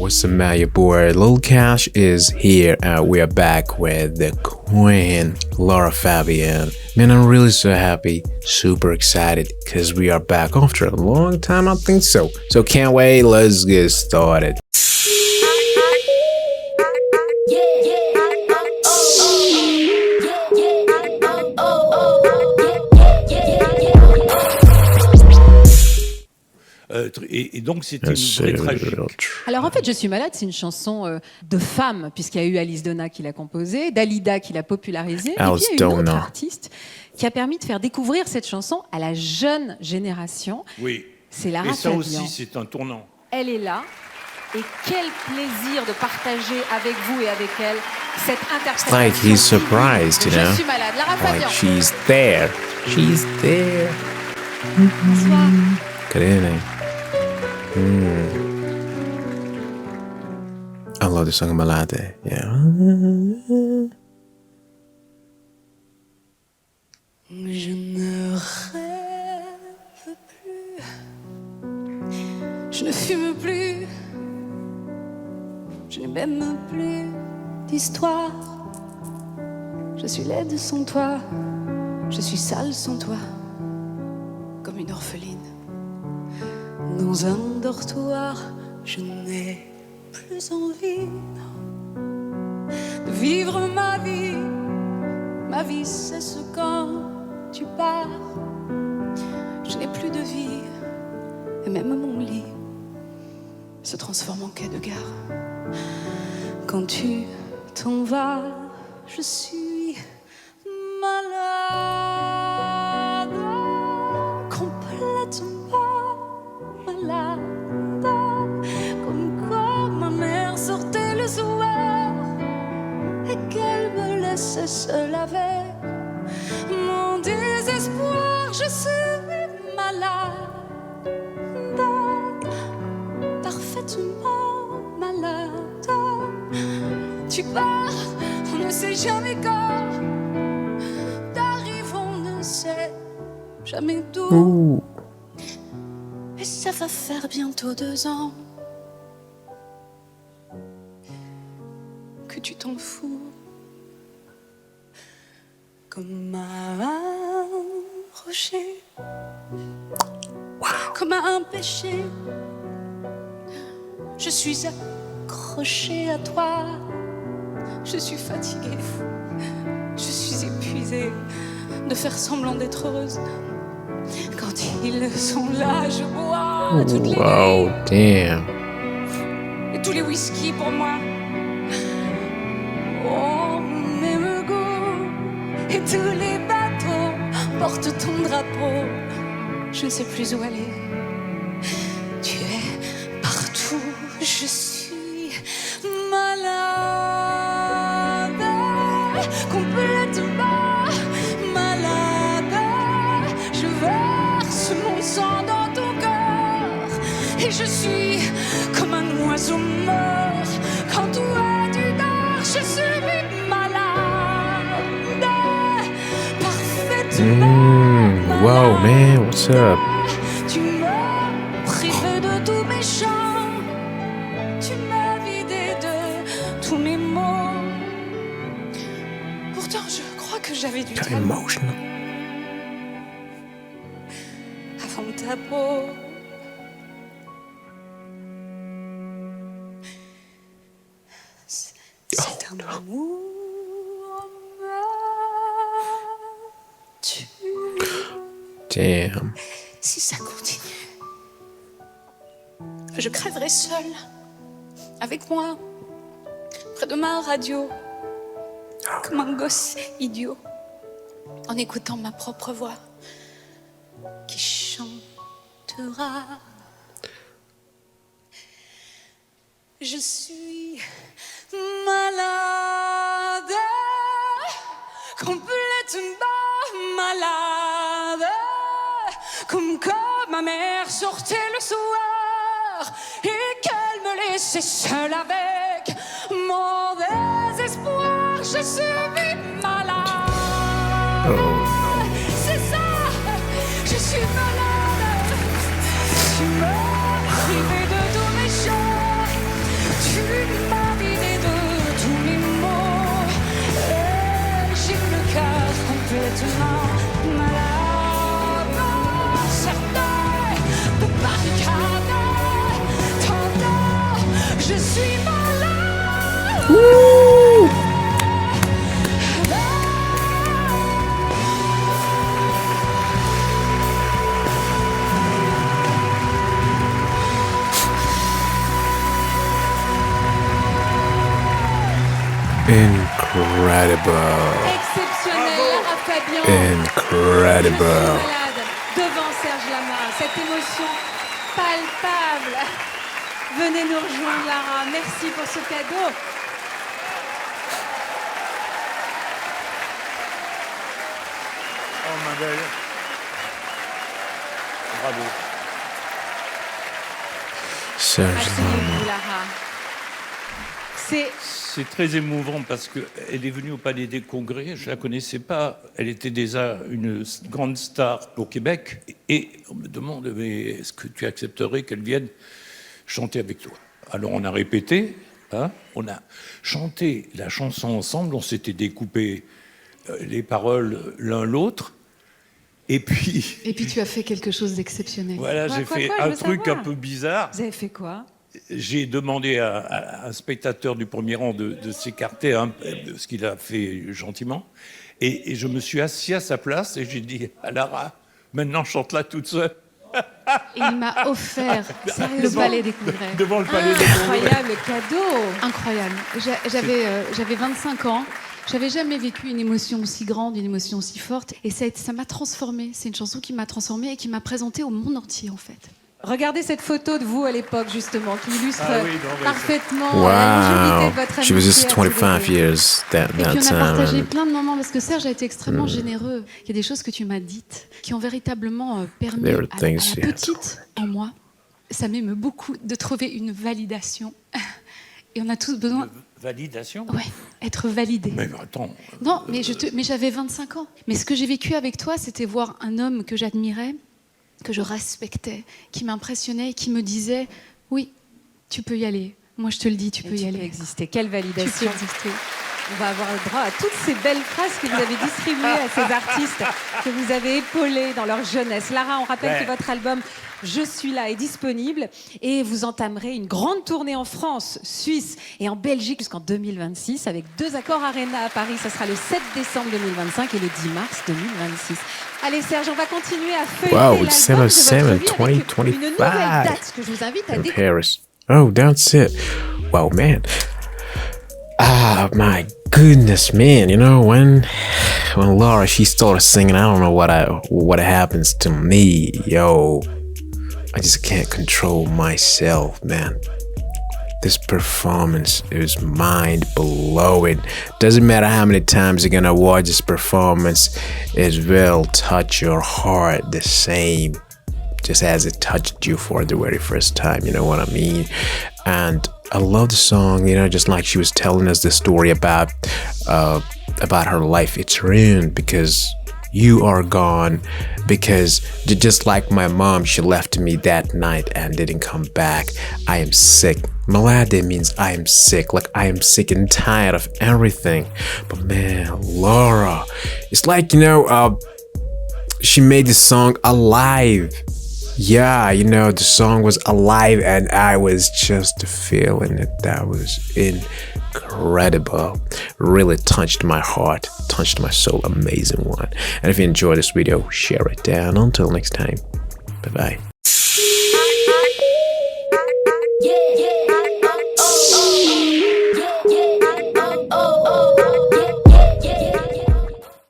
what's the matter? Your boy Lil Cash is here, and we are back with the Queen, Laura Fabian. Man, I'm really so happy, super excited, because we are back after a long time, I think so. So can't wait, let's get started. Et donc c'était une vraie tragique. Alors en fait, Je suis malade, c'est une chanson de femme, puisqu'il y a eu Alice Donna qui l'a composée, Dalida qui l'a popularisée, et puis il y a une autre artiste qui a permis de faire découvrir cette chanson à la jeune génération. Oui. C'est Lara Et ça Fabian. aussi, c'est un tournant. Elle est là, et quel plaisir de partager avec vous et avec elle cette interprétation. It's like he's surprised, you know? Je suis malade, Lara Fabian. Like she's there. She's there. Bonsoir. Good evening. I love the song Malade. Yeah. Je ne rêve plus, je ne fume plus, je n'ai même plus d'histoire. Je suis laide sans toi, je suis sale sans toi, comme une orpheline. Dans un dortoir, je n'ai plus envie de vivre ma vie. Ma vie cesse quand tu pars. Je n'ai plus de vie, et même mon lit se transforme en quai de gare. Quand tu t'en vas, je suis malade, complètement malade, comme quand ma mère sortait le soir et qu'elle me laissait seule avec mon désespoir. Je suis malade, parfaitement malade. Tu pars, on ne sait jamais quand. T'arrives, on ne sait jamais d'où. Et ça va faire bientôt 2 ans que tu t'en fous. Comme un rocher, comme un péché, je suis accrochée à toi. Je suis fatiguée, je suis épuisée de faire semblant d'être heureuse. Quand ils sont là, je bois toutes les Wow, nuits. damn. Et tous les whisky pour moi. Oh, même goût. Et tous les bateaux portent ton drapeau. Je ne sais plus où aller. Tu es partout. Je suis malade, complètement malade. Je verse mon sang dans ton cœur et je suis comme un oiseau mort. Quand toi tu dors, je suis malade, parfaitement Wow, man, what's up? Tu m'as privé de tous mes chants, tu m'as vidé de tous mes mots. Pourtant je crois que j'avais du Kind of talent emotional. avant ta peau. C'est un amour tu. Damn. Si ça continue, je crèverai seule, avec moi, près de ma radio, comme un gosse idiot, en écoutant ma propre voix qui chantera. Je suis malade, complètement malade, comme quand ma mère sortait le soir et qu'elle me laissait seule avec mon désespoir. Je suis malade. C'est ça, je suis malade. Tu m'as privé de tous mes chants, Tu m'as vidé de tous mes mots. Et j'ai le cœur complètement malade. Encerclé de barricades, tendant, je suis malade. Incredible. Exceptionnel, Lara Fabian. Incredible. Malade devant Serge Lama, cette émotion palpable. Venez nous rejoindre, Lara. Merci pour ce cadeau. Oh, ma belle. Bravo. Serge Asseyez-vous, Lama. Lara. C'est très émouvant parce qu'elle est venue au Palais des Congrès, je ne la connaissais pas, elle était déjà une grande star au Québec, et on me demande, mais est-ce que tu accepterais qu'elle vienne chanter avec toi? Alors on a répété, hein, on a chanté la chanson ensemble, on s'était découpé les paroles l'un l'autre, et puis... Et puis tu as fait quelque chose d'exceptionnel. Voilà, j'ai fait un truc un peu bizarre. Vous avez fait quoi? J'ai demandé à un spectateur du premier rang de s'écarter, ce qu'il a fait gentiment. Et je me suis assis à sa place et j'ai dit à Lara, maintenant chante-la toute seule. Et il m'a offert le Palais des Congrès. Devant le Palais des Congrès. Incroyable cadeau. Incroyable. J'avais 25 ans. J'avais jamais vécu une émotion aussi grande, une émotion aussi forte. Et ça m'a transformée. C'est une chanson qui m'a transformée et qui m'a présentée au monde entier, en fait. Regardez cette photo de vous à l'époque, justement, qui illustre parfaitement Wow. la longévité de votre amitié. She was just 25 years that Et puis on a time. partagé plein de moments, parce que Serge a été extrêmement généreux. Il y a des choses que tu m'as dites qui ont véritablement permis There à were la things she had petite en moi. Ça m'émeut beaucoup de trouver une validation. Et on a tous besoin... Validation? Ouais, être validé. Mais attends. Non, mais j'avais 25 ans. Mais ce que j'ai vécu avec toi, c'était voir un homme que j'admirais, que je respectais, qui m'impressionnait et qui me disait « Oui, tu peux y aller. Moi, je te le dis, tu peux y aller. » Exister. Quelle Tu validation. peux exister. On va avoir le droit à toutes ces belles phrases que vous avez distribuées à ces artistes que vous avez épaulés dans leur jeunesse. Lara, on rappelle que votre album « Je suis là » est disponible et vous entamerez une grande tournée en France, Suisse et en Belgique jusqu'en 2026 avec 2 Accords Arena à Paris. Ça sera le 7 décembre 2025 et le 10 mars 2026. Allez Serge, on va continuer à feuilleter l'album de votre vie avec une nouvelle date que je vous invite à découvrir. Paris. Oh, that's it. Wow, man. Ah, my goodness, man. You know, when Laura, she started singing, I don't know what happens to me. Yo, I just can't control myself, man. This performance is mind-blowing. Doesn't matter how many times you're gonna watch this performance, it will touch your heart the same, just as it touched you for the very first time, you know what I mean? And I love the song, you know, just like she was telling us the story about her life. It's ruined because you are gone, because just like my mom, she left me that night and didn't come back. I am sick. Malade means I am sick, like I am sick and tired of everything. But man, Laura, it's like, you know, she made this song alive. Yeah, you know, the song was alive and I was just feeling it. That was incredible. Really touched my heart, touched my soul. Amazing one. And if you enjoyed this video, share it down. Until next time, bye-bye.